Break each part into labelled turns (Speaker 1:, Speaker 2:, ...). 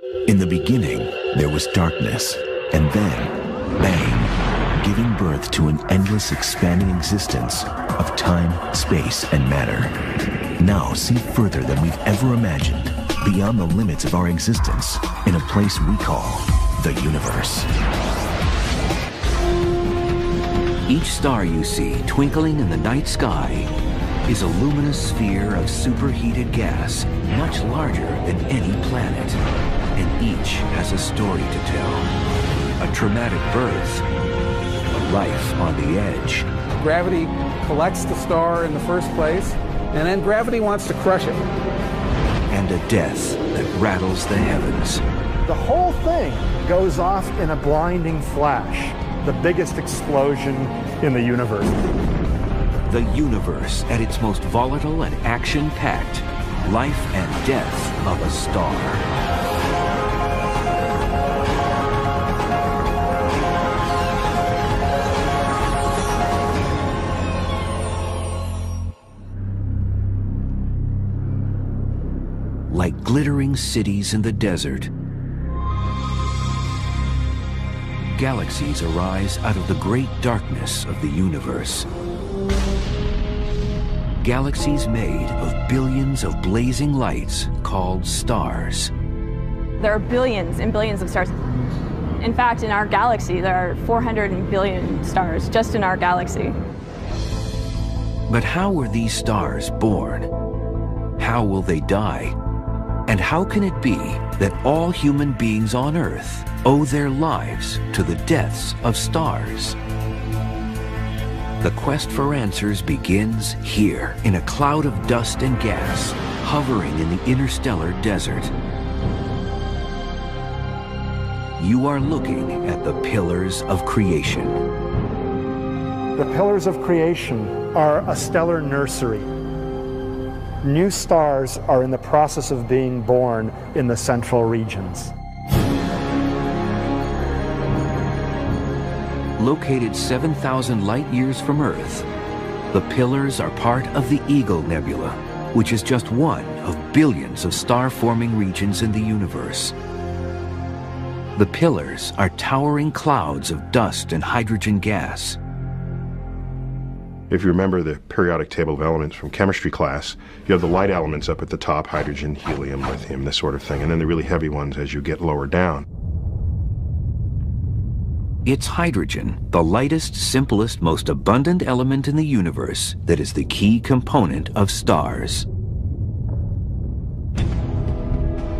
Speaker 1: In the beginning, there was darkness, and then, bang, giving birth to an endless expanding existence of time, space, and matter. Now see further than we've ever imagined, beyond the limits of our existence, in a place we call the universe.
Speaker 2: Each star you see twinkling in the night sky is a luminous sphere of superheated gas much larger than any planet. And each has a story to tell. A traumatic birth, a life on the edge.
Speaker 3: Gravity collects the star in the first place, and then gravity wants to crush it.
Speaker 2: And a death that rattles the heavens.
Speaker 4: The whole thing goes off in a blinding flash. The biggest explosion in the universe.
Speaker 2: The universe at its most volatile and action-packed. Life and death of a star. Like glittering cities in the desert, galaxies arise out of the great darkness of the universe. Galaxies made of billions of blazing lights called stars.
Speaker 5: There are billions and billions of stars. In fact, in our galaxy, there are 400 billion stars just in our galaxy.
Speaker 2: But how were these stars born? How will they die? And how can it be that all human beings on Earth owe their lives to the deaths of stars? The quest for answers begins here, in a cloud of dust and gas, hovering in the interstellar desert. You are looking at the pillars of creation.
Speaker 4: The pillars of creation are a stellar nursery. New stars are in the process of being born in the central regions.
Speaker 2: Located 7,000 light years from Earth, the pillars are part of the Eagle Nebula, which is just one of billions of star-forming regions in the universe. The pillars are towering clouds of dust and hydrogen gas.
Speaker 6: If you remember the periodic table of elements from chemistry class, you have the light elements up at the top, hydrogen, helium, lithium, this sort of thing, and then the really heavy ones as you get lower down.
Speaker 2: It's hydrogen, the lightest, simplest, most abundant element in the universe, that is the key component of stars.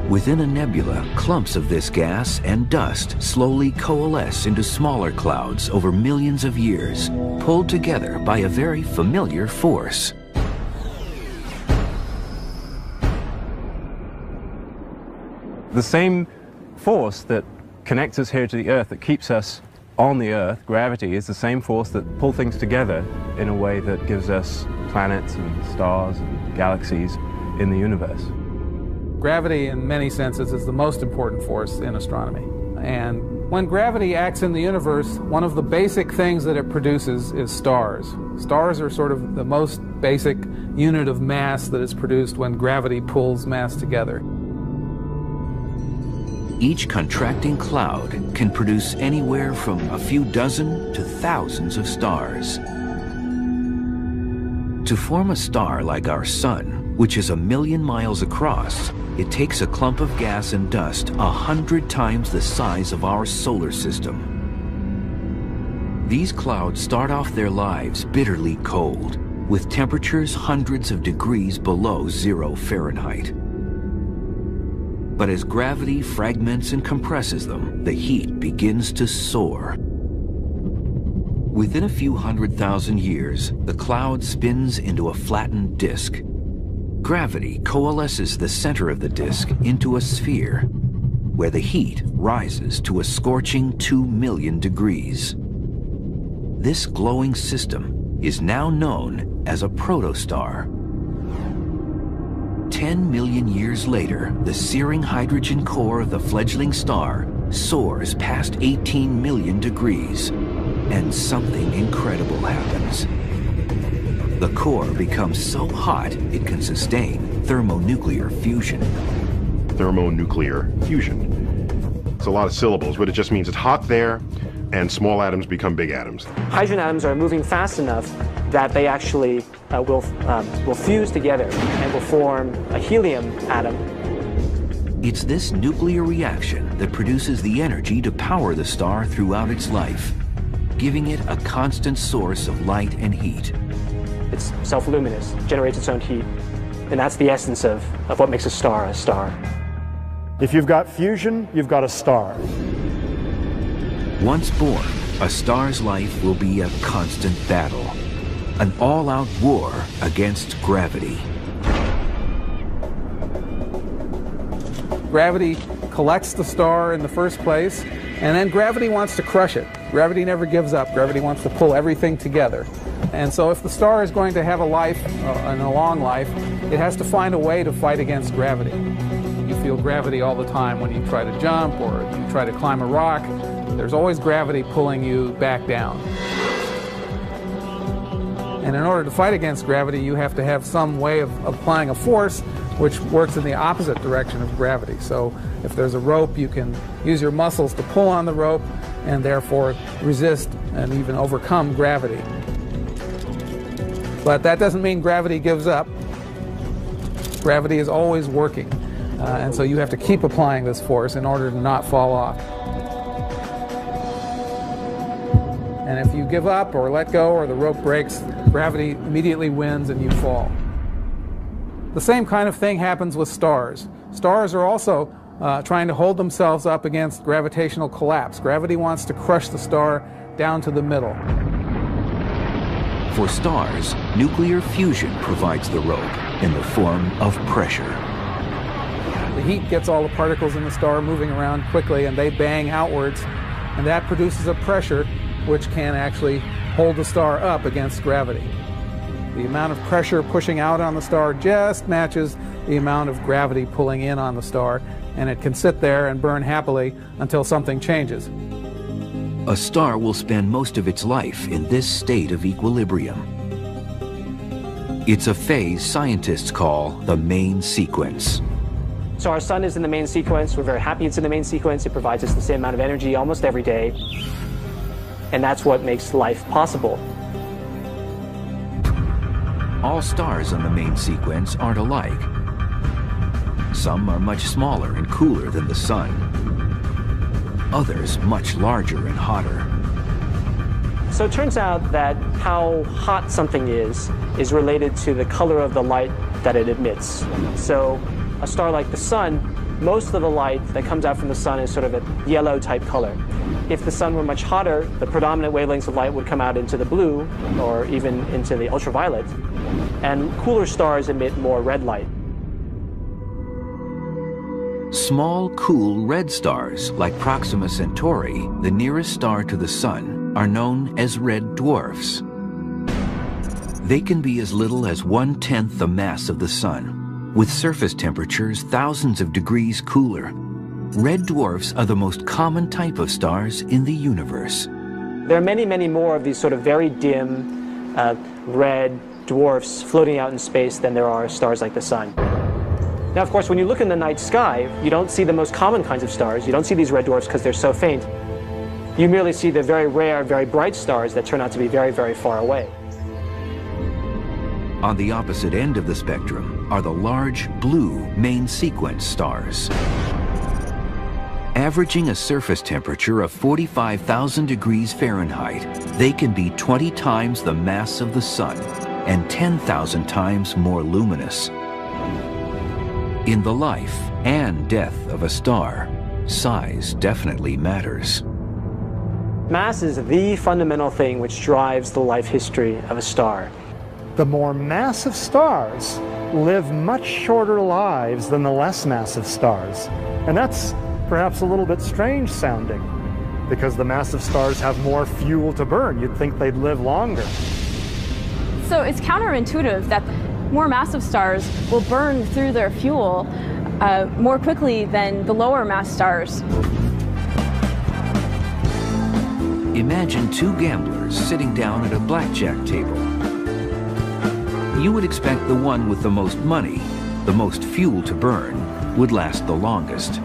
Speaker 2: Within a nebula, clumps of this gas and dust slowly coalesce into smaller clouds over millions of years, pulled together by a very familiar force.
Speaker 7: The same force that connects us here to the Earth, that keeps us on the Earth, gravity, is the same force that pulls things together in a way that gives us planets and stars and galaxies in the universe.
Speaker 3: Gravity, in many senses, is the most important force in astronomy. And when gravity acts in the universe, one of the basic things that it produces is stars. Stars are sort of the most basic unit of mass that is produced when gravity pulls mass together.
Speaker 2: Each contracting cloud can produce anywhere from a few dozen to thousands of stars. To form a star like our Sun, which is 1 million miles across, it takes a clump of gas and dust 100 times the size of our solar system. These clouds start off their lives bitterly cold, with temperatures hundreds of degrees below 0 Fahrenheit. But as gravity fragments and compresses them, the heat begins to soar. Within a few 100,000 years, the cloud spins into a flattened disk. Gravity coalesces the center of the disk into a sphere, where the heat rises to a scorching 2 million degrees. This glowing system is now known as a protostar. 10 million years later, the searing hydrogen core of the fledgling star soars past 18 million degrees, and something incredible happens. The core becomes so hot it can sustain thermonuclear fusion.
Speaker 6: thermonuclear fusion. It's a lot of syllables, but it just means it's hot there, and small atoms become big atoms.
Speaker 8: Hydrogen atoms are moving fast enough that they actually will fuse together and will form a helium atom.
Speaker 2: It's this nuclear reaction that produces the energy to power the star throughout its life, giving it a constant source of light and heat.
Speaker 8: It's self-luminous, generates its own heat, and that's the essence of what makes a star a star.
Speaker 4: If you've got fusion, you've got a star.
Speaker 2: Once born, a star's life will be a constant battle, an all-out war against gravity.
Speaker 3: Gravity collects the star in the first place, and then gravity wants to crush it. Gravity never gives up. Gravity wants to pull everything together. And so if the star is going to have a life, and a long life, it has to find a way to fight against gravity. You feel gravity all the time when you try to jump or you try to climb a rock. There's always gravity pulling you back down. And in order to fight against gravity, you have to have some way of applying a force which works in the opposite direction of gravity. So if there's a rope, you can use your muscles to pull on the rope and therefore resist and even overcome gravity. But that doesn't mean gravity gives up. Gravity is always working. And so you have to keep applying this force in order to not fall off. And if you give up or let go or the rope breaks, gravity immediately wins and you fall. The same kind of thing happens with stars. Stars are also trying to hold themselves up against gravitational collapse. Gravity wants to crush the star down to the middle.
Speaker 2: For stars, nuclear fusion provides the rope in the form of pressure.
Speaker 3: The heat gets all the particles in the star moving around quickly and they bang outwards, and that produces a pressure which can actually hold the star up against gravity. The amount of pressure pushing out on the star just matches the amount of gravity pulling in on the star, and it can sit there and burn happily until something changes.
Speaker 2: A star will spend most of its life in this state of equilibrium. It's a phase scientists call the main sequence.
Speaker 8: So our sun is in the main sequence. We're very happy it's in the main sequence. It provides us the same amount of energy almost every day. And that's what makes life possible.
Speaker 2: All stars in the main sequence aren't alike. Some are much smaller and cooler than the sun. Others much larger and hotter.
Speaker 8: So it turns out that how hot something is related to the color of the light that it emits. So a star like the sun, most of the light that comes out from the sun is sort of a yellow type color. If the sun were much hotter, the predominant wavelengths of light would come out into the blue or even into the ultraviolet. And cooler stars emit more red light.
Speaker 2: Small, cool red stars like Proxima Centauri, the nearest star to the sun, are known as red dwarfs. They can be as little as 1/10 the mass of the sun, with surface temperatures thousands of degrees cooler. Red dwarfs are the most common type of stars in the universe.
Speaker 8: There are many, many more of these sort of very dim red dwarfs floating out in space than there are stars like the sun. Now, of course, when you look in the night sky, you don't see the most common kinds of stars. You don't see these red dwarfs because they're so faint. You merely see the very rare, very bright stars that turn out to be very, very far away.
Speaker 2: On the opposite end of the spectrum are the large blue main sequence stars. Averaging a surface temperature of 45,000 degrees Fahrenheit, they can be 20 times the mass of the sun and 10,000 times more luminous. In the life and death of a star, size definitely matters.
Speaker 8: Mass is the fundamental thing which drives the life history of a star.
Speaker 4: The more massive stars live much shorter lives than the less massive stars. And that's perhaps a little bit strange sounding, because the massive stars have more fuel to burn. You'd think they'd live longer.
Speaker 5: So it's counterintuitive that more massive stars will burn through their fuel more quickly than the lower mass stars.
Speaker 2: Imagine two gamblers sitting down at a blackjack table. You would expect the one with the most money, the most fuel to burn, would last the longest.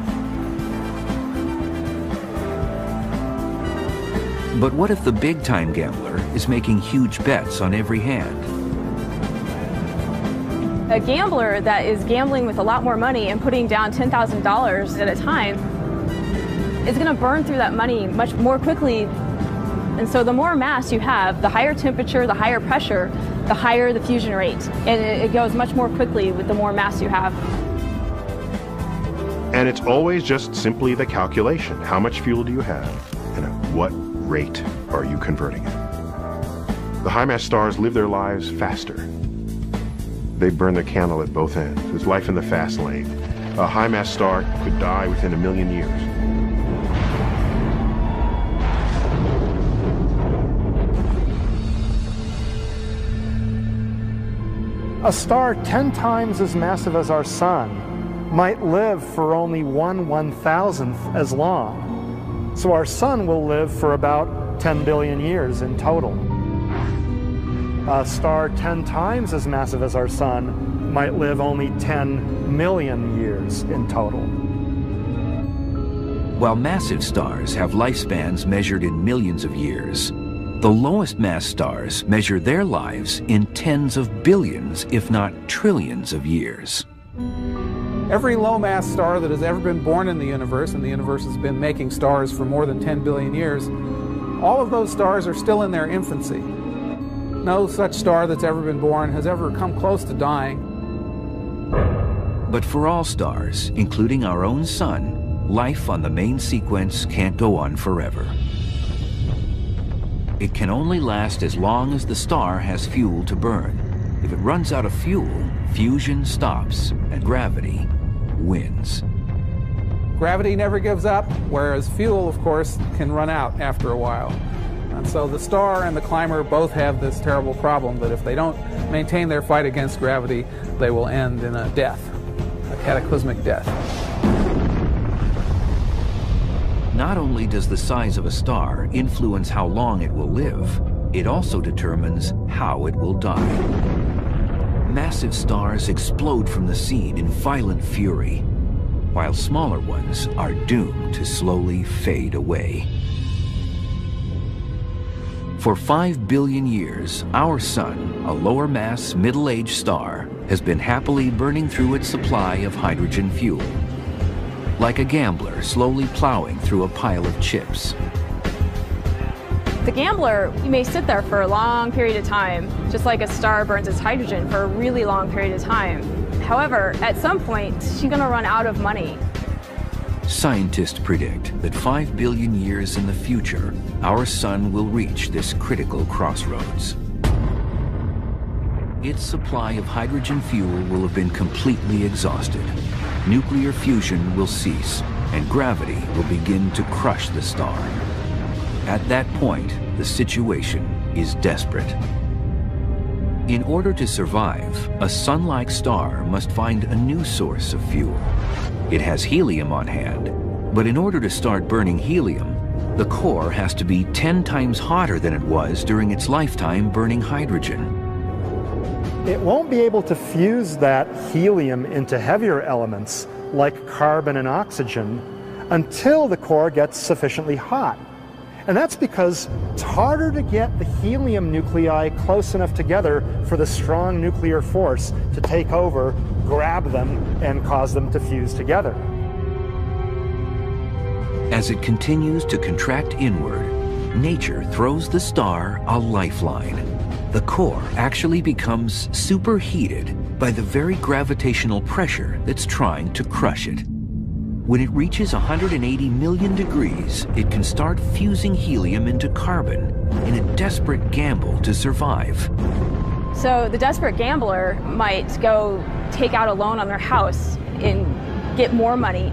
Speaker 2: But what if the big-time gambler is making huge bets on every hand?
Speaker 5: A gambler that is gambling with a lot more money and putting down $10,000 at a time is going to burn through that money much more quickly. And so the more mass you have, the higher temperature, the higher pressure, the higher the fusion rate. And it goes much more quickly with the more mass you have.
Speaker 6: And it's always just simply the calculation. How much fuel do you have? And at what rate are you converting it? The high-mass stars live their lives faster. They burn their candle at both ends. It's life in the fast lane. A high-mass star could die within 1 million years.
Speaker 4: A star 10 times as massive as our sun might live for only 1/1000th as long. So our sun will live for about 10 billion years in total. A star 10 times as massive as our sun might live only 10 million years in total.
Speaker 2: While massive stars have lifespans measured in millions of years, the lowest mass stars measure their lives in tens of billions, if not trillions of years.
Speaker 3: Every low-mass star that has ever been born in the universe, and the universe has been making stars for more than 10 billion years, all of those stars are still in their infancy. No such star that's ever been born has ever come close to dying.
Speaker 2: But for all stars, including our own sun, life on the main sequence can't go on forever. It can only last as long as the star has fuel to burn. If it runs out of fuel, fusion stops and gravity wins.
Speaker 3: Gravity never gives up, whereas fuel, of course, can run out after a while. And so the star and the climber both have this terrible problem that if they don't maintain their fight against gravity, they will end in a death, a cataclysmic death.
Speaker 2: Not only does the size of a star influence how long it will live, it also determines how it will die. Massive stars explode from the scene in violent fury, while smaller ones are doomed to slowly fade away. For 5 billion years, our sun, a lower mass, middle-aged star, has been happily burning through its supply of hydrogen fuel, like a gambler slowly plowing through a pile of chips.
Speaker 5: The gambler, you may sit there for a long period of time, just like a star burns its hydrogen for a really long period of time. However, at some point, she's going to run out of money.
Speaker 2: Scientists predict that 5 billion years in the future, our sun will reach this critical crossroads. Its supply of hydrogen fuel will have been completely exhausted. Nuclear fusion will cease, and gravity will begin to crush the star. At that point, the situation is desperate. In order to survive, a sun-like star must find a new source of fuel. It has helium on hand, but in order to start burning helium, the core has to be 10 times hotter than it was during its lifetime burning hydrogen.
Speaker 4: It won't be able to fuse that helium into heavier elements like carbon and oxygen until the core gets sufficiently hot. And that's because it's harder to get the helium nuclei close enough together for the strong nuclear force to take over, grab them, and cause them to fuse together.
Speaker 2: As it continues to contract inward, nature throws the star a lifeline. The core actually becomes superheated by the very gravitational pressure that's trying to crush it. When it reaches 180 million degrees, it can start fusing helium into carbon in a desperate gamble to survive.
Speaker 5: So the desperate gambler might go take out a loan on their house and get more money.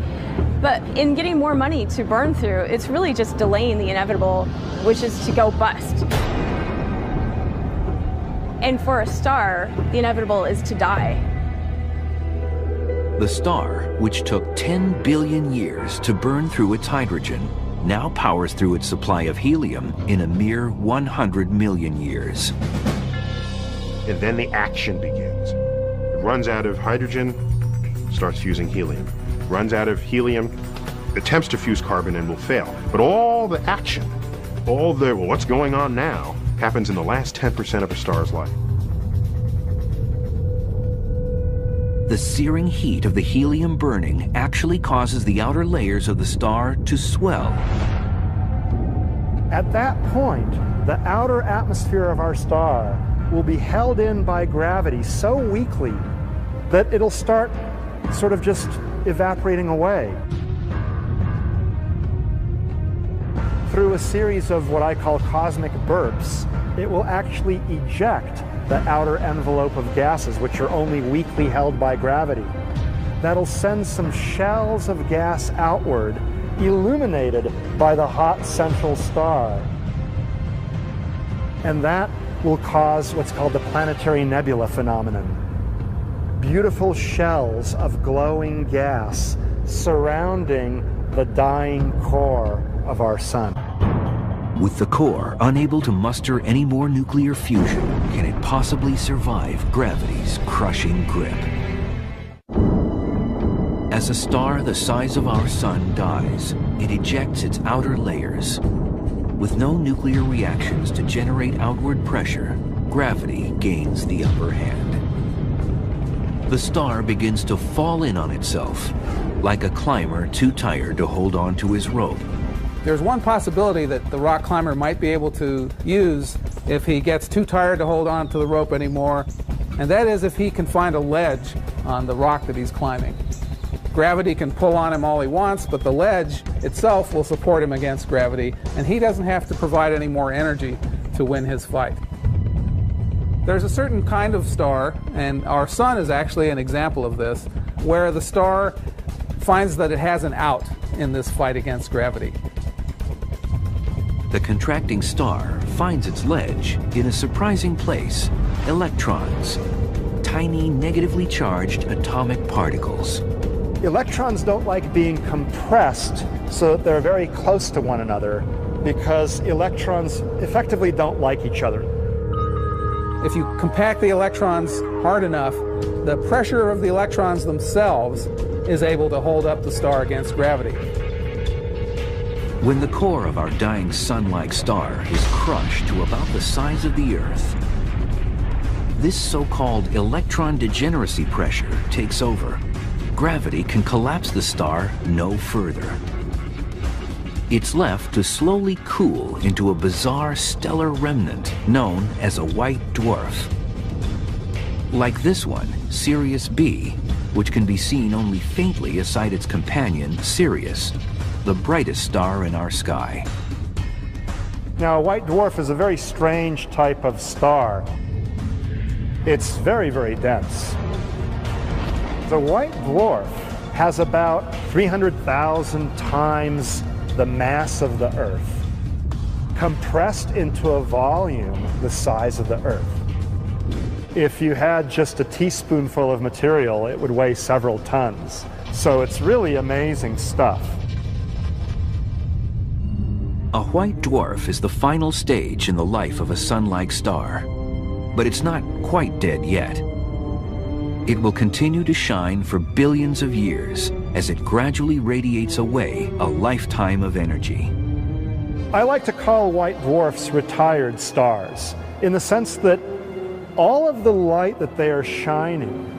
Speaker 5: But in getting more money to burn through, it's really just delaying the inevitable, which is to go bust. And for a star, the inevitable is to die.
Speaker 2: The star, which took 10 billion years to burn through its hydrogen, now powers through its supply of helium in a mere 100 million years.
Speaker 6: And then the action begins. It runs out of hydrogen, starts fusing helium. runs out of helium, attempts to fuse carbon and will fail. But all the action, all the what's going on now, happens in the last 10% of a star's life.
Speaker 2: The searing heat of the helium burning actually causes the outer layers of the star to swell.
Speaker 4: At that point, the outer atmosphere of our star will be held in by gravity so weakly that it'll start sort of just evaporating away. Through a series of what I call cosmic burps, it will actually eject the outer envelope of gases, which are only weakly held by gravity. That'll send some shells of gas outward, illuminated by the hot central star. And that will cause what's called the planetary nebula phenomenon. Beautiful shells of glowing gas surrounding the dying core of our sun.
Speaker 2: With the core unable to muster any more nuclear fusion, can it possibly survive gravity's crushing grip? As a star the size of our sun dies, it ejects its outer layers. With no nuclear reactions to generate outward pressure, gravity gains the upper hand. The star begins to fall in on itself, like a climber too tired to hold on to his rope.
Speaker 3: There's one possibility that the rock climber might be able to use if he gets too tired to hold on to the rope anymore, and that is if he can find a ledge on the rock that he's climbing. Gravity can pull on him all he wants, but the ledge itself will support him against gravity, and he doesn't have to provide any more energy to win his fight. There's a certain kind of star, and our sun is actually an example of this, where the star finds that it has an out in this fight against gravity.
Speaker 2: The contracting star finds its ledge in a surprising place: electrons, tiny negatively charged atomic particles.
Speaker 4: Electrons don't like being compressed so that they're very close to one another, because electrons effectively don't like each other.
Speaker 3: If you compact the electrons hard enough, the pressure of the electrons themselves is able to hold up the star against gravity.
Speaker 2: When the core of our dying sun-like star is crushed to about the size of the Earth, this so-called electron degeneracy pressure takes over. Gravity can collapse the star no further. It's left to slowly cool into a bizarre stellar remnant known as a white dwarf. Like this one, Sirius B, which can be seen only faintly aside its companion, Sirius, the brightest star in our sky.
Speaker 4: Now, a white dwarf is a very strange type of star. It's very, very dense. The white dwarf has about 300,000 times the mass of the Earth, compressed into a volume the size of the Earth. If you had just a teaspoonful of material, it would weigh several tons. So it's really amazing stuff.
Speaker 2: A white dwarf is the final stage in the life of a sun-like star, but it's not quite dead yet. It will continue to shine for billions of years as it gradually radiates away a lifetime of energy.
Speaker 4: I like to call white dwarfs retired stars, in the sense that all of the light that they are shining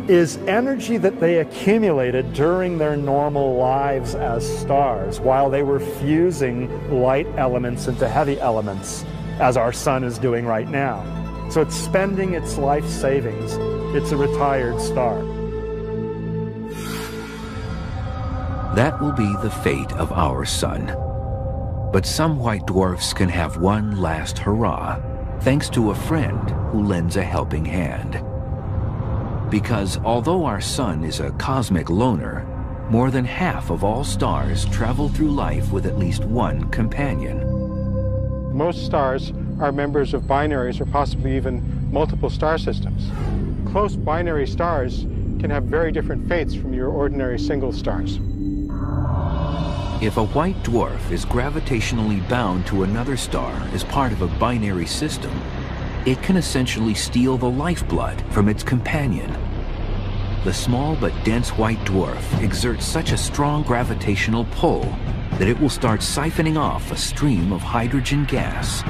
Speaker 4: is energy that they accumulated during their normal lives as stars, while they were fusing light elements into heavy elements, as our sun is doing right now. So it's spending its life savings. It's a retired star.
Speaker 2: That will be the fate of our sun. But some white dwarfs can have one last hurrah, thanks to a friend who lends a helping hand. Because although our sun is a cosmic loner, more than half of all stars travel through life with at least one companion.
Speaker 9: Most stars are members of binaries or possibly even multiple star systems. Close binary stars can have very different fates from your ordinary single stars.
Speaker 2: If a white dwarf is gravitationally bound to another star as part of a binary system, it can essentially steal the lifeblood from its companion. the small but dense white dwarf exerts such a strong gravitational pull that it will start siphoning off a stream of hydrogen gas.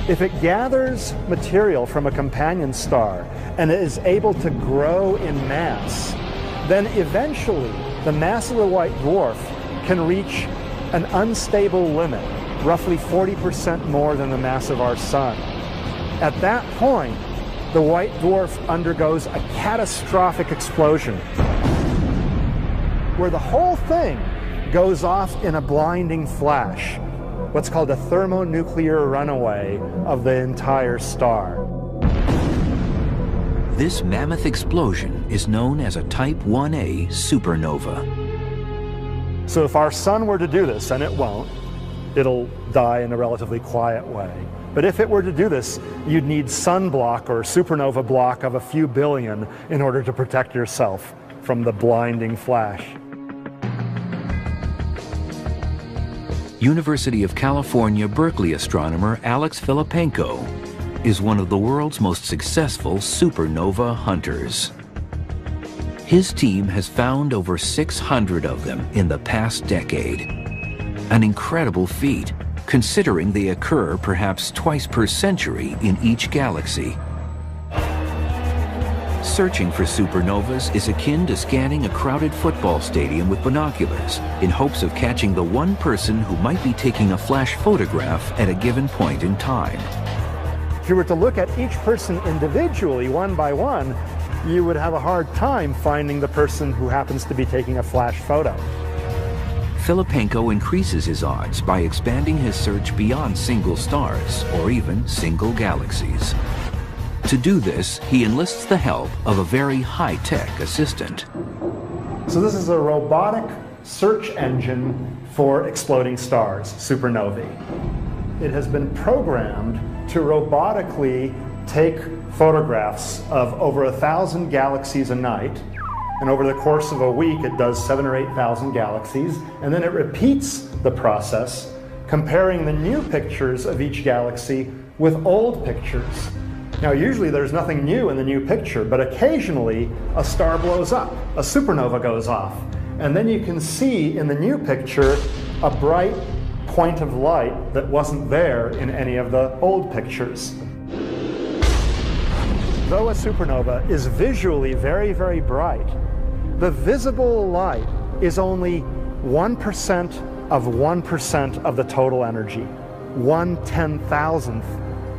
Speaker 4: If it gathers material from a companion star and is able to grow in mass, then eventually the mass of the white dwarf can reach an unstable limit, roughly 40% more than the mass of our sun. At that point, the white dwarf undergoes a catastrophic explosion where the whole thing goes off in a blinding flash, what's called a thermonuclear runaway of the entire star.
Speaker 2: This mammoth explosion is known as a Type 1a supernova.
Speaker 4: So if our sun were to do this, and it won't, it'll die in a relatively quiet way. But if it were to do this, you'd need sunblock or supernova block of a few billion in order to protect yourself from the blinding flash.
Speaker 2: University of California, Berkeley astronomer Alex Filipenko is one of the world's most successful supernova hunters. His team has found over 600 of them in the past decade. An incredible feat, considering they occur perhaps twice per century in each galaxy. Searching for supernovas is akin to scanning a crowded football stadium with binoculars in hopes of catching the one person who might be taking a flash photograph at a given point in time.
Speaker 4: If you were to look at each person individually, one by one, you would have a hard time finding the person who happens to be taking a flash photo.
Speaker 2: Filipenko increases his odds by expanding his search beyond single stars or even single galaxies. To do this, he enlists the help of a very high-tech assistant.
Speaker 4: So this is a robotic search engine for exploding stars, supernovae. It has been programmed to robotically take photographs of over 1,000 galaxies a night, and over the course of a week it does 7,000 or 8,000 galaxies, and then it repeats the process, comparing the new pictures of each galaxy with old pictures. Now usually there's nothing new in the new picture, but occasionally a star blows up, a supernova goes off, and then you can see in the new picture a bright point of light that wasn't there in any of the old pictures. Though a supernova is visually very, very bright, the visible light is only 1% of 1% of the total energy, 1/10,000th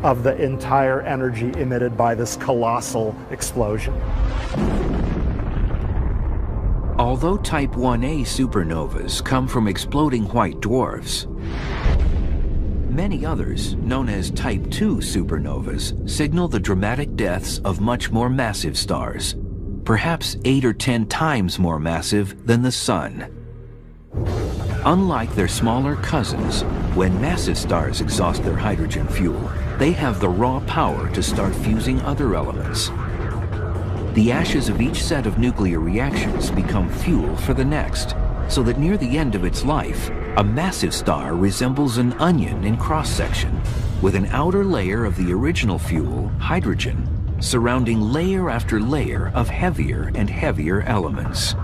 Speaker 4: of the entire energy emitted by this colossal explosion.
Speaker 2: Although Type 1a supernovas come from exploding white dwarfs, many others, known as Type 2 supernovas, signal the dramatic deaths of much more massive stars, perhaps 8 or 10 times more massive than the Sun. Unlike their smaller cousins, when massive stars exhaust their hydrogen fuel, they have the raw power to start fusing other elements. The ashes of each set of nuclear reactions become fuel for the next, so that near the end of its life, a massive star resembles an onion in cross-section, with an outer layer of the original fuel, hydrogen, surrounding layer after layer of heavier and heavier elements.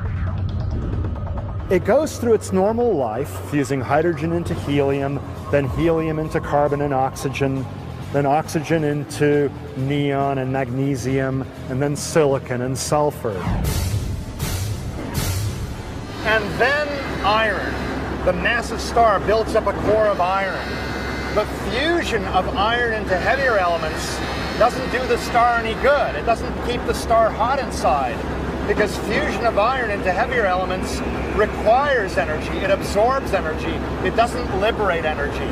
Speaker 4: It goes through its normal life, fusing hydrogen into helium, then helium into carbon and oxygen, then oxygen into neon and magnesium, and then silicon and sulfur. And then iron. The massive star builds up a core of iron. The fusion of iron into heavier elements doesn't do the star any good. It doesn't keep the star hot inside, because fusion of iron into heavier elements requires energy. It absorbs energy. It doesn't liberate energy.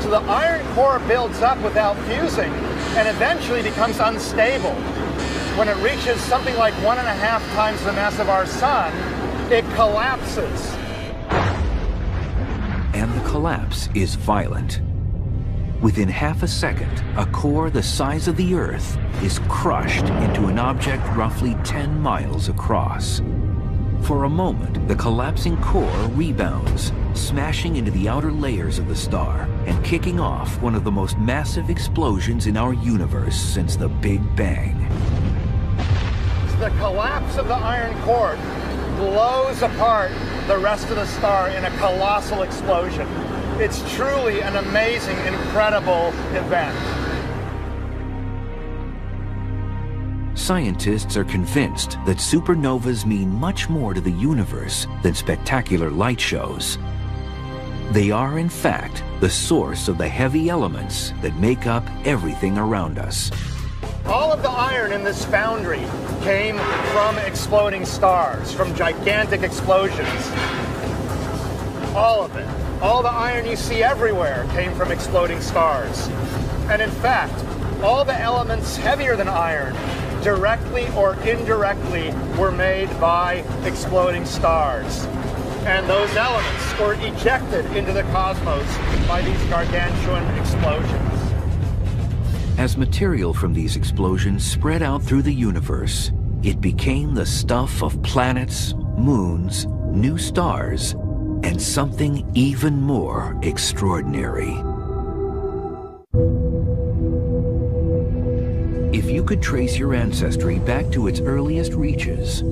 Speaker 4: So the iron core builds up without fusing and eventually becomes unstable. When it reaches something like 1.5 times the mass of our sun, it collapses.
Speaker 2: And the collapse is violent. Within half a second, a core the size of the Earth is crushed into an object roughly 10 miles across. For a moment, the collapsing core rebounds, smashing into the outer layers of the star and kicking off one of the most massive explosions in our universe since the Big Bang.
Speaker 4: the collapse of the iron core blows apart the rest of the star in a colossal explosion. It's truly an amazing, incredible event.
Speaker 2: Scientists are convinced that supernovas mean much more to the universe than spectacular light shows. They are, in fact, the source of the heavy elements that make up everything around us.
Speaker 4: All of the iron in this foundry came from exploding stars, from gigantic explosions. All of it. All the iron you see everywhere came from exploding stars. And in fact, all the elements heavier than iron, directly or indirectly, were made by exploding stars. And those elements were ejected into the cosmos by these gargantuan explosions.
Speaker 2: As material from these explosions spread out through the universe, it became the stuff of planets, moons, new stars, and something even more extraordinary. If you could trace your ancestry back to its earliest reaches,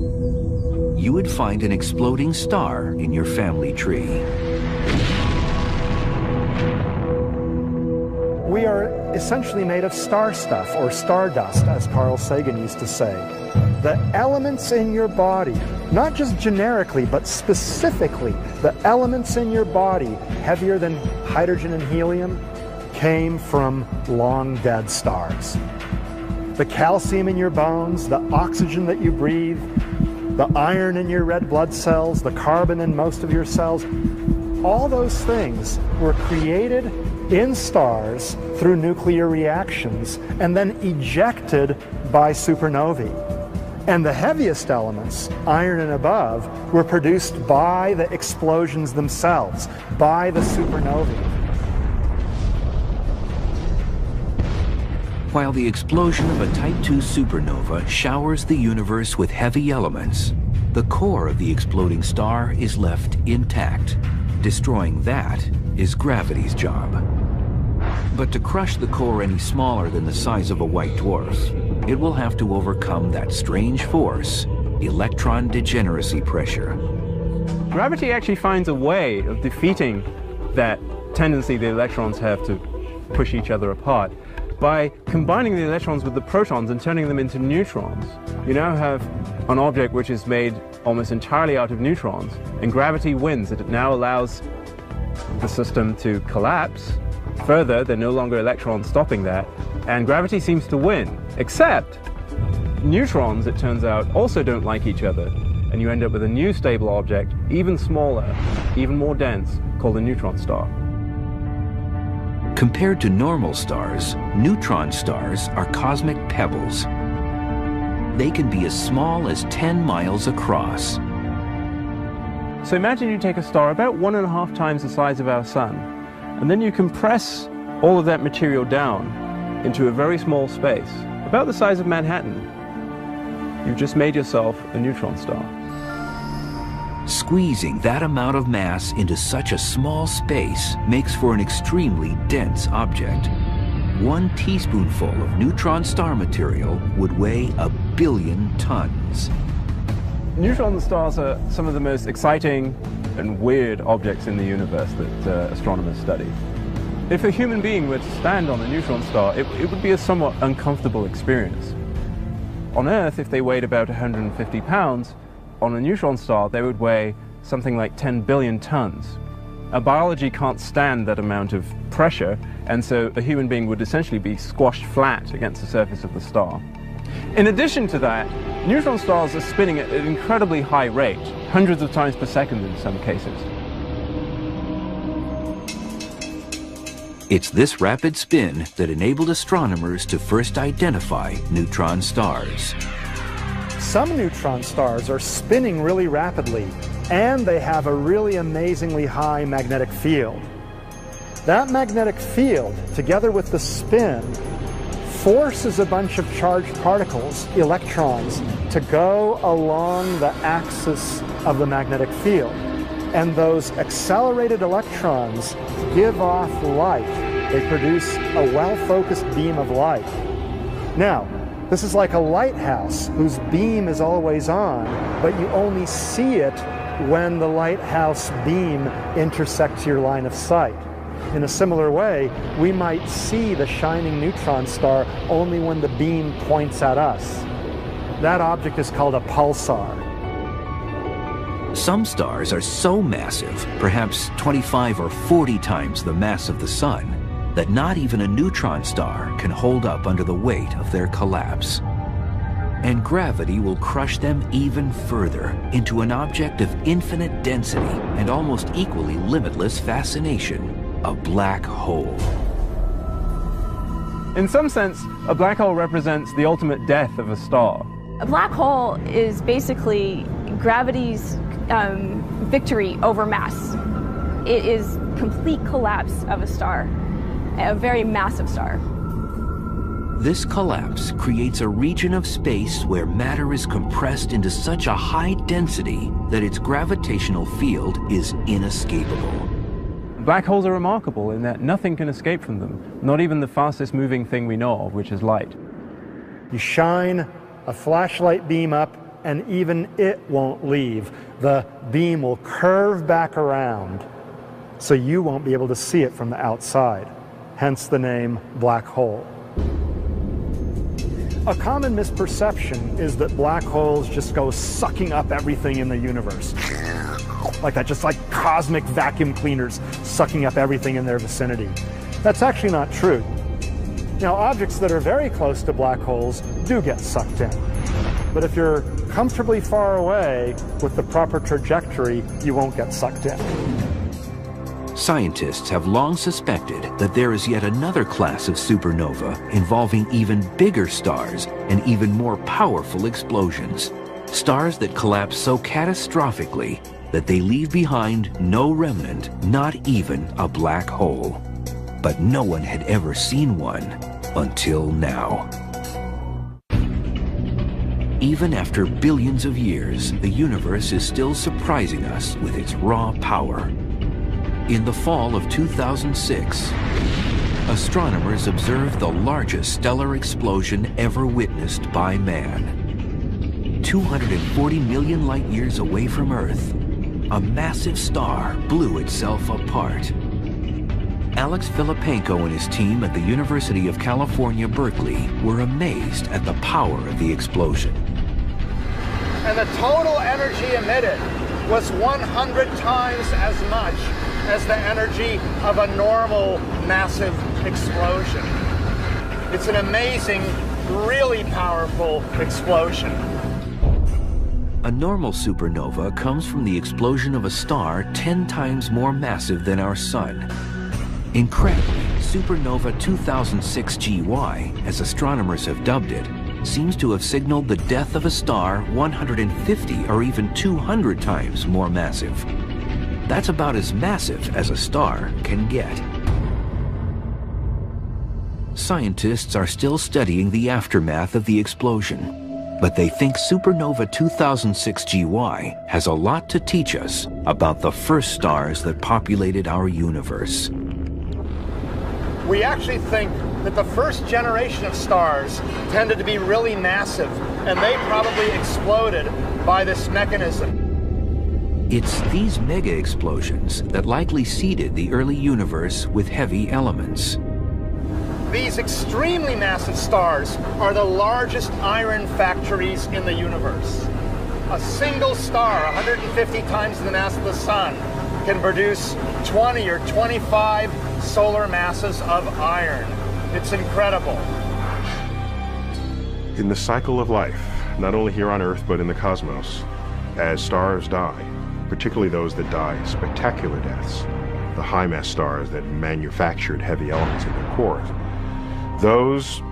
Speaker 2: you would find an exploding star in your family tree.
Speaker 4: We are essentially made of star stuff, or stardust, as Carl Sagan used to say. The elements in your body, not just generically, but specifically, the elements in your body, heavier than hydrogen and helium, came from long dead stars. The calcium in your bones, the oxygen that you breathe, the iron in your red blood cells, the carbon in most of your cells, all those things were created in stars through nuclear reactions and then ejected by supernovae. And the heaviest elements, iron and above, were produced by the explosions themselves, by the supernovae.
Speaker 2: While the explosion of a Type II supernova showers the universe with heavy elements, the core of the exploding star is left intact. Destroying that is gravity's job. But to crush the core any smaller than the size of a white dwarf, it will have to overcome that strange force, electron degeneracy pressure.
Speaker 7: Gravity actually finds a way of defeating that tendency the electrons have to push each other apart by combining the electrons with the protons and turning them into neutrons. You now have an object which is made almost entirely out of neutrons, and gravity wins. It now allows the system to collapse. Further, there are no longer electrons stopping that, and gravity seems to win. Except, neutrons, it turns out, also don't like each other, and you end up with a new stable object, even smaller, even more dense, called a neutron star.
Speaker 2: Compared to normal stars, neutron stars are cosmic pebbles. They can be as small as 10 miles across.
Speaker 7: So imagine you take a star about 1.5 times the size of our sun, and then you compress all of that material down into a very small space, about the size of Manhattan. You've just made yourself a neutron star.
Speaker 2: Squeezing that amount of mass into such a small space makes for an extremely dense object. 1 teaspoonful of neutron star material would weigh 1 billion tons.
Speaker 7: Neutron stars are some of the most exciting and weird objects in the universe that astronomers study. If a human being were to stand on a neutron star, it would be a somewhat uncomfortable experience. On Earth, if they weighed about 150 pounds, on a neutron star, they would weigh something like 10 billion tons. Our biology can't stand that amount of pressure, and so a human being would essentially be squashed flat against the surface of the star. In addition to that, neutron stars are spinning at an incredibly high rate, hundreds of times per second in some cases.
Speaker 2: It's this rapid spin that enabled astronomers to first identify neutron stars.
Speaker 4: Some neutron stars are spinning really rapidly, and they have a really amazingly high magnetic field. That magnetic field, together with the spin, forces a bunch of charged particles, electrons, to go along the axis of the magnetic field. And those accelerated electrons give off light. They produce a well-focused beam of light. Now, This is like a lighthouse whose beam is always on, but you only see it when the lighthouse beam intersects your line of sight. In a similar way, we might see the shining neutron star only when the beam points at us. That object is called a pulsar.
Speaker 2: Some stars are so massive, perhaps 25 or 40 times the mass of the Sun, that not even a neutron star can hold up under the weight of their collapse. And gravity will crush them even further into an object of infinite density and almost equally limitless fascination, a black hole.
Speaker 7: In some sense, a black hole represents the ultimate death of a star.
Speaker 5: A black hole is basically gravity's victory over mass. It is complete collapse of a star, a very massive star.
Speaker 2: This collapse creates a region of space where matter is compressed into such a high density that its gravitational field is inescapable.
Speaker 7: Black holes are remarkable in that nothing can escape from them, not even the fastest moving thing we know of, which is light.
Speaker 4: You shine a flashlight beam up, and even it won't leave. The beam will curve back around, so you won't be able to see it from the outside, hence the name black hole. A common misperception is that black holes just go sucking up everything in the universe. Like that, just like cosmic vacuum cleaners sucking up everything in their vicinity. That's actually not true. Now, objects that are very close to black holes do get sucked in. But if you're comfortably far away with the proper trajectory, you won't get sucked in.
Speaker 2: Scientists have long suspected that there is yet another class of supernova involving even bigger stars and even more powerful explosions. Stars that collapse so catastrophically that they leave behind no remnant, not even a black hole. But no one had ever seen one until now. Even after billions of years, the universe is still surprising us with its raw power. In the fall of 2006, astronomers observed the largest stellar explosion ever witnessed by man. 240 million light years away from Earth, a massive star blew itself apart. Alex Filipenko and his team at the University of California, Berkeley were amazed at the power of the explosion.
Speaker 10: And the total energy emitted was 100 times as much as the energy of a normal massive explosion. It's an amazing, really powerful explosion.
Speaker 2: A normal supernova comes from the explosion of a star 10 times more massive than our Sun. Incredibly, supernova 2006 GY, as astronomers have dubbed it, seems to have signaled the death of a star 150 or even 200 times more massive. That's about as massive as a star can get. Scientists are still studying the aftermath of the explosion, but they think supernova 2006 GY has a lot to teach us about the first stars that populated our universe.
Speaker 10: We actually think that the first generation of stars tended to be really massive, and they probably exploded by this mechanism.
Speaker 2: It's these mega explosions that likely seeded the early universe with heavy elements.
Speaker 10: These extremely massive stars are the largest iron factories in the universe. A single star, 150 times the mass of the Sun, can produce 20 or 25 solar masses of iron. It's incredible.
Speaker 6: In the cycle of life, not only here on Earth but in the cosmos, as stars die, particularly those that die spectacular deaths, the high-mass stars that manufactured heavy elements in their cores, those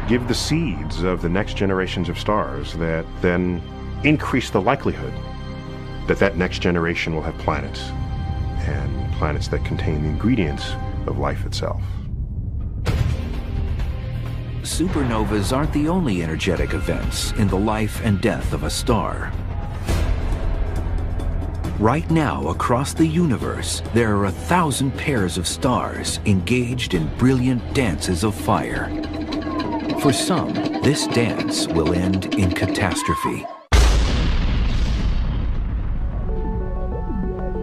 Speaker 6: give the seeds of the next generations of stars that then increase the likelihood that that next generation will have planets, and planets that contain the ingredients of life itself.
Speaker 2: Supernovas aren't the only energetic events in the life and death of a star. Right now, across the universe, there are 1,000 pairs of stars engaged in brilliant dances of fire. For some, this dance will end in catastrophe.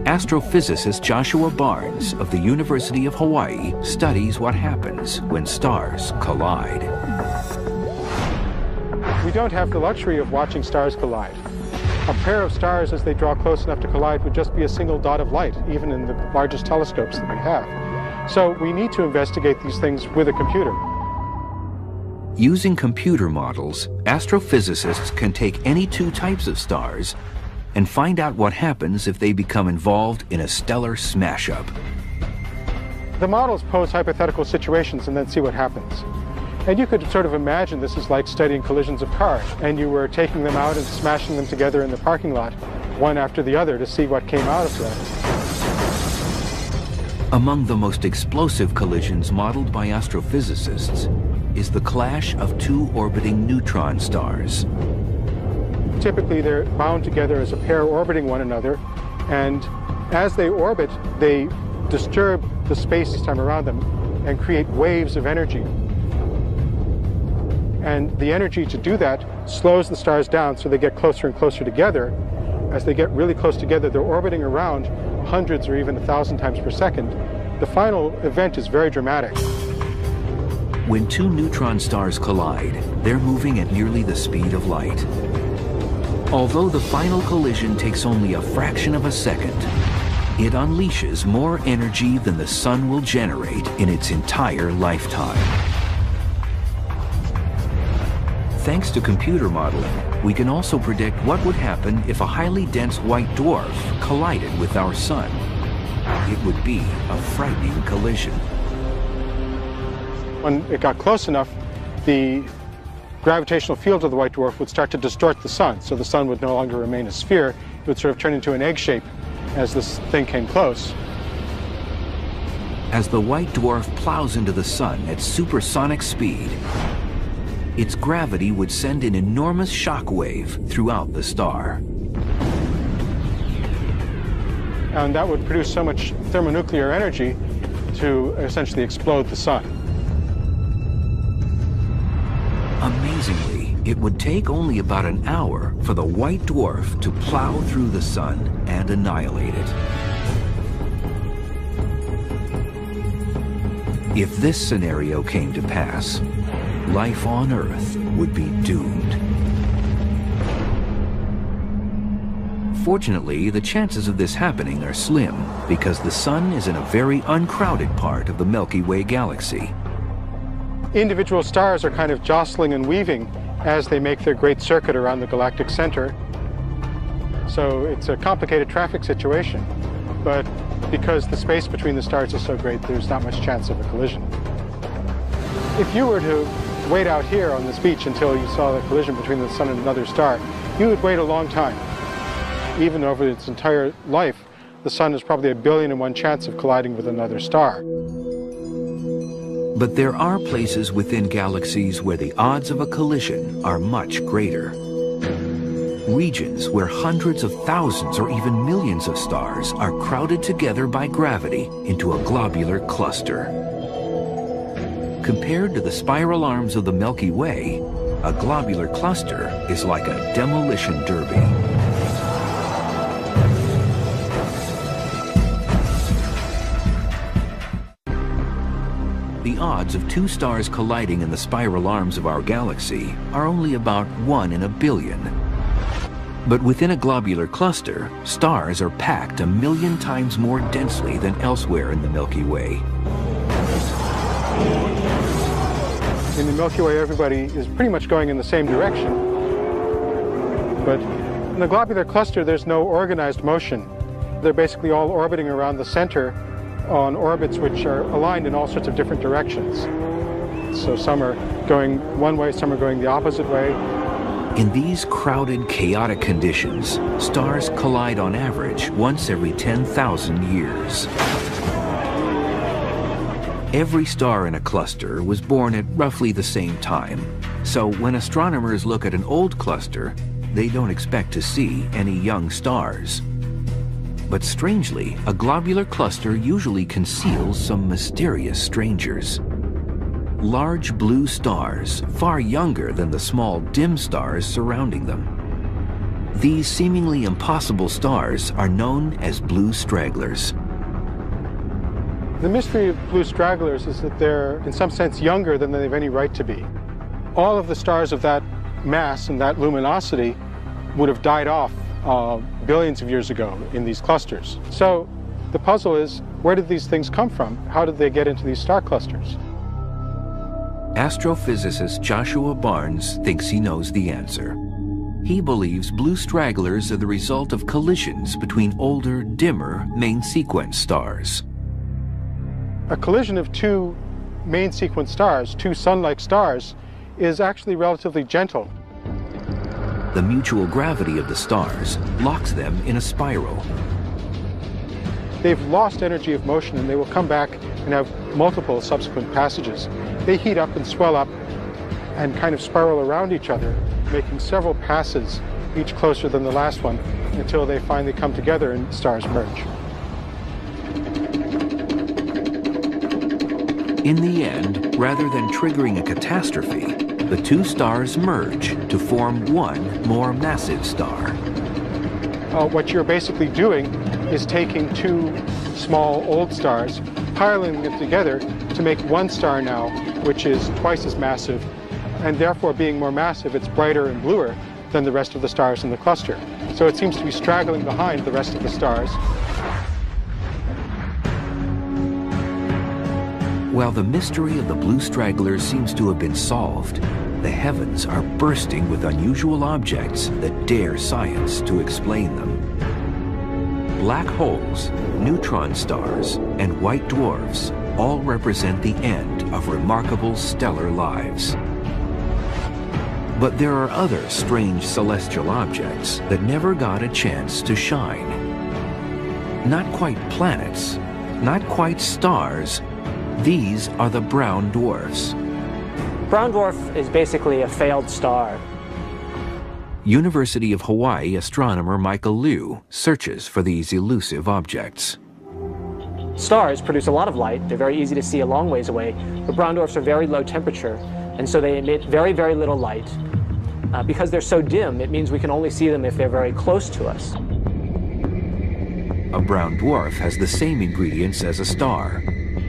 Speaker 2: Astrophysicist Joshua Barnes of the University of Hawaii studies what happens when stars collide.
Speaker 9: We don't have the luxury of watching stars collide. A pair of stars, as they draw close enough to collide, would just be a single dot of light, even in the largest telescopes that we have. So we need to investigate these things with a computer.
Speaker 2: Using computer models, astrophysicists can take any two types of stars and find out what happens if they become involved in a stellar smash-up.
Speaker 9: The models pose hypothetical situations and then see what happens. And you could sort of imagine this is like studying collisions of cars, and you were taking them out and smashing them together in the parking lot, one after the other, to see what came out of that.
Speaker 2: Among the most explosive collisions modeled by astrophysicists is the clash of two orbiting neutron stars.
Speaker 9: Typically, they're bound together as a pair orbiting one another, and as they orbit, they disturb the space-time around them and create waves of energy. And the energy to do that slows the stars down so they get closer and closer together. As they get really close together, they're orbiting around hundreds or even 1,000 times per second. The final event is very dramatic.
Speaker 2: When two neutron stars collide, they're moving at nearly the speed of light. Although the final collision takes only a fraction of a second, it unleashes more energy than the sun will generate in its entire lifetime. Thanks to computer modeling, we can also predict what would happen if a highly dense white dwarf collided with our sun. It would be a frightening collision.
Speaker 9: When it got close enough, the gravitational field of the white dwarf would start to distort the sun, so the sun would no longer remain a sphere. It would sort of turn into an egg shape as this thing came close.
Speaker 2: As the white dwarf plows into the sun at supersonic speed, its gravity would send an enormous shock wave throughout the star.
Speaker 9: And that would produce so much thermonuclear energy to essentially explode the sun.
Speaker 2: Amazingly, it would take only about an hour for the white dwarf to plow through the sun and annihilate it. If this scenario came to pass, life on Earth would be doomed. Fortunately, the chances of this happening are slim because the sun is in a very uncrowded part of the Milky Way galaxy.
Speaker 9: Individual stars are kind of jostling and weaving as they make their great circuit around the galactic center. So it's a complicated traffic situation, but because the space between the stars is so great, there's not much chance of a collision. If you were to wait out here on this beach until you saw the collision between the sun and another star, you would wait a long time. Even over its entire life, the sun has probably 1,000,000,001 chance of colliding with another star.
Speaker 2: But there are places within galaxies where the odds of a collision are much greater. Regions where hundreds of thousands or even millions of stars are crowded together by gravity into a globular cluster. Compared to the spiral arms of the Milky Way, a globular cluster is like a demolition derby. The odds of two stars colliding in the spiral arms of our galaxy are only about 1 in a billion. But within a globular cluster, stars are packed 1,000,000 times more densely than elsewhere in the Milky Way.
Speaker 9: In the Milky Way, everybody is pretty much going in the same direction. But in the globular cluster, there's no organized motion. They're basically all orbiting around the center on orbits which are aligned in all sorts of different directions. So some are going one way, some are going the opposite way.
Speaker 2: In these crowded, chaotic conditions, stars collide on average once every 10,000 years. Every star in a cluster was born at roughly the same time. So when astronomers look at an old cluster, they don't expect to see any young stars. But strangely, a globular cluster usually conceals some mysterious strangers. large blue stars, far younger than the small dim stars surrounding them. These seemingly impossible stars are known as blue stragglers.
Speaker 9: The mystery of blue stragglers is that they're, in some sense, younger than they have any right to be. All of the stars of that mass and that luminosity would have died off billions of years ago in these clusters. So the puzzle is, where did these things come from? How did they get into these star clusters?
Speaker 2: Astrophysicist Joshua Barnes thinks he knows the answer. He believes blue stragglers are the result of collisions between older, dimmer main sequence stars.
Speaker 9: A collision of two main sequence stars, two sun-like stars, is actually relatively gentle.
Speaker 2: The mutual gravity of the stars locks them in a spiral.
Speaker 9: They've lost energy of motion and they will come back and have multiple subsequent passages. They heat up and swell up and kind of spiral around each other, making several passes, each closer than the last one, until they finally come together and stars merge.
Speaker 2: In the end, rather than triggering a catastrophe, the two stars merge to form one more massive star.
Speaker 9: What you're basically doing is taking two small old stars, piling them together to make one star now, which is twice as massive, and therefore being more massive, it's brighter and bluer than the rest of the stars in the cluster. So it seems to be straggling behind the rest of the stars.
Speaker 2: While the mystery of the blue stragglers seems to have been solved, the heavens are bursting with unusual objects that dare science to explain them. Black holes, neutron stars, and white dwarfs all represent the end of remarkable stellar lives. But there are other strange celestial objects that never got a chance to shine. Not quite planets, not quite stars, these are the brown dwarfs.
Speaker 8: Brown dwarf is basically a failed star.
Speaker 2: University of Hawaii astronomer Michael Liu searches for these elusive objects.
Speaker 8: Stars produce a lot of light. They're very easy to see a long ways away. But brown dwarfs are very low temperature, and so they emit very, very little light. Because they're so dim, it means we can only see them if they're very close to us.
Speaker 2: A brown dwarf has the same ingredients as a star,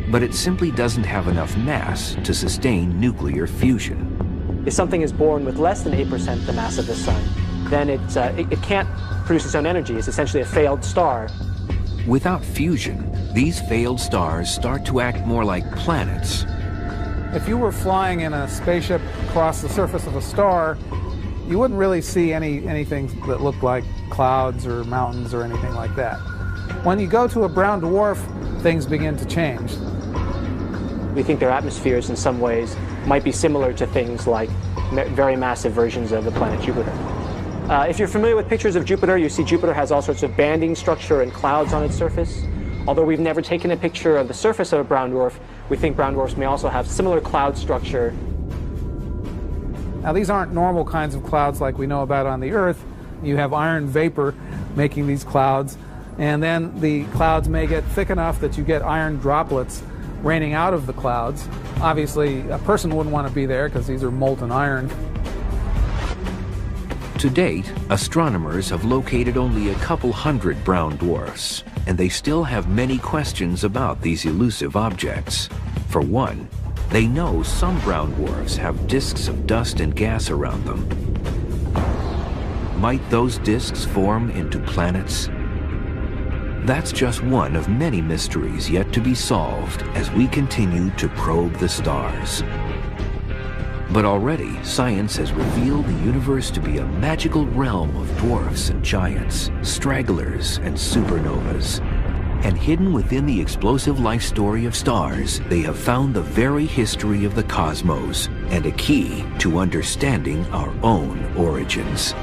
Speaker 2: but it simply doesn't have enough mass to sustain nuclear fusion.
Speaker 8: If something is born with less than 8% the mass of the sun, then it can't produce its own energy. It's essentially a failed star.
Speaker 2: Without fusion, these failed stars start to act more like planets.
Speaker 3: If you were flying in a spaceship across the surface of a star, you wouldn't really see anything that looked like clouds or mountains or anything like that. When you go to a brown dwarf, things begin to change.
Speaker 8: We think their atmospheres in some ways might be similar to things like very massive versions of the planet Jupiter. If you're familiar with pictures of Jupiter, you see Jupiter has all sorts of banding structure and clouds on its surface. Although we've never taken a picture of the surface of a brown dwarf, we think brown dwarfs may also have similar cloud structure.
Speaker 3: Now, these aren't normal kinds of clouds like we know about on the Earth. You have iron vapor making these clouds, and then the clouds may get thick enough that you get iron droplets raining out of the clouds. Obviously, a person wouldn't want to be there because these are molten iron.
Speaker 2: To date, astronomers have located only a couple hundred brown dwarfs, and they still have many questions about these elusive objects. For one, they know some brown dwarfs have disks of dust and gas around them. Might those disks form into planets? That's just one of many mysteries yet to be solved as we continue to probe the stars. But already, science has revealed the universe to be a magical realm of dwarfs and giants, stragglers and supernovas. And hidden within the explosive life story of stars, they have found the very history of the cosmos and a key to understanding our own origins.